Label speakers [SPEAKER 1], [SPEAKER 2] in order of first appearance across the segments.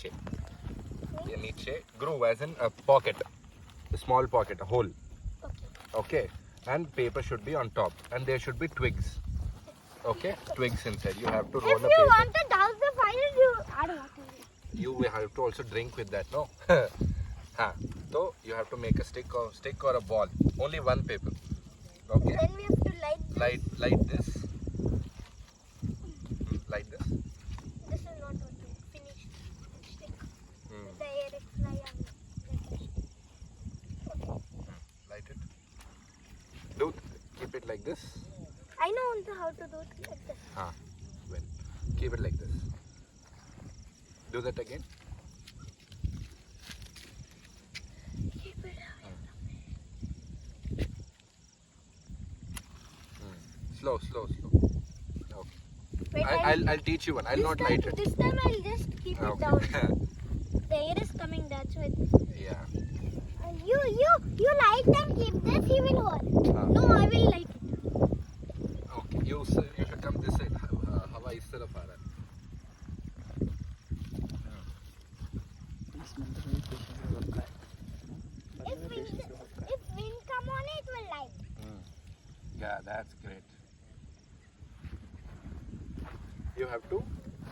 [SPEAKER 1] niche. ये niche groove as in a pocket, a small pocket, a hole. Okay, and paper should be on top, and there should be twigs. Okay, twigs inside. You have to roll
[SPEAKER 2] If
[SPEAKER 1] the
[SPEAKER 2] you
[SPEAKER 1] paper.
[SPEAKER 2] want to douse the fire, I don't want to.
[SPEAKER 1] You will have to also drink with that, no? So you have to make a stick or a ball. Only one paper. Okay.
[SPEAKER 2] Then we have to light this.
[SPEAKER 1] Light this. Light this.
[SPEAKER 2] This is not what to finish. Stick. The air is fly on.
[SPEAKER 1] Light it. Keep it like this.
[SPEAKER 2] I know how to do it like this.
[SPEAKER 1] Well, keep it like this. Do that again.
[SPEAKER 2] Keep it.
[SPEAKER 1] Slow. Okay.
[SPEAKER 2] Wait,
[SPEAKER 1] I'll teach you one. I'll not light it.
[SPEAKER 2] This time I'll just keep it down. The air is coming, that's why.
[SPEAKER 1] Yeah.
[SPEAKER 2] You light and keep this, he will hold. No, I will light it.
[SPEAKER 1] Okay. You should come this side. हवा इस तरफ आ रहा है.
[SPEAKER 2] If wind come on it will light.
[SPEAKER 1] Yeah, that's great. You have to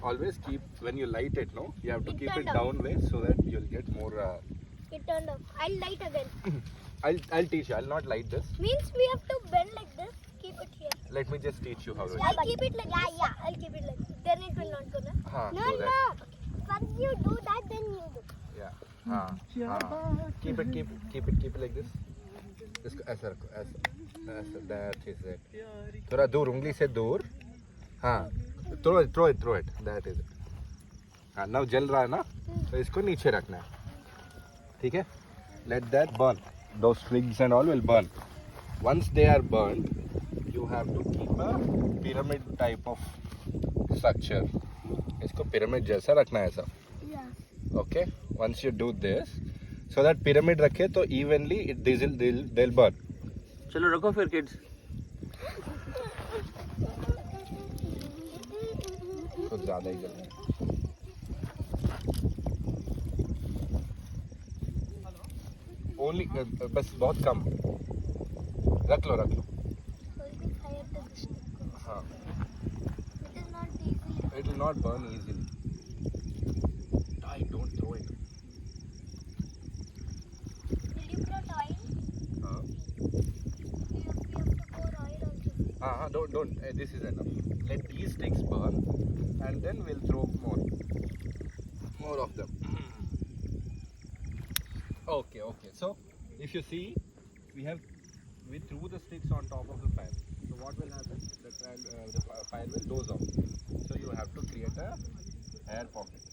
[SPEAKER 1] always keep, when you light it, no? You have to
[SPEAKER 2] It
[SPEAKER 1] keep it
[SPEAKER 2] turned off.
[SPEAKER 1] downwards so that you'll get more.
[SPEAKER 2] It turned off. I'll light again.
[SPEAKER 1] I'll teach you. I'll not light this.
[SPEAKER 2] Means we have to bend like this. Keep it here.
[SPEAKER 1] Let me just teach you how to.
[SPEAKER 2] I'll keep it like this. Yeah. I'll keep it like this. Then it will not go now.
[SPEAKER 1] हाँ,
[SPEAKER 2] No,
[SPEAKER 1] do that.
[SPEAKER 2] no. Once you do that, then you do.
[SPEAKER 1] Yeah. हाँ. Keep it like this. इसको ऐसा रखो, ऐसा. That is it. थोड़ा दूर, उंगली से दूर. हाँ. Throw it. That is it. हाँ. Now जल रहा है ना? तो इसको नीचे रखना है. ठीक है? Let that burn. Those twigs and all will burn. Once they are burned, you have to keep a pyramid type of structure. इसको pyramid जैसा रखना है ऐसा.
[SPEAKER 2] Yeah.
[SPEAKER 1] Okay. Once you do this, so that pyramid रखे तो evenly they'll burn.
[SPEAKER 3] चलो रखो फिर kids.
[SPEAKER 1] तो ज़्यादा ही जल रहा है. Only बस बहुत कम. रख लो.
[SPEAKER 2] Will be fire to the stick.
[SPEAKER 1] हाँ.
[SPEAKER 2] It is not easy.
[SPEAKER 1] It will not burn easily. Don't throw it.
[SPEAKER 2] Will you put oil?
[SPEAKER 1] हाँ.
[SPEAKER 2] We have to pour oil also.
[SPEAKER 1] Don't. This is enough. Let these sticks burn, and then we'll throw more of them. Okay. So, if you see, we threw the sticks on top of the fire. So what will happen? The fire will doze off. So you have to create a air pocket.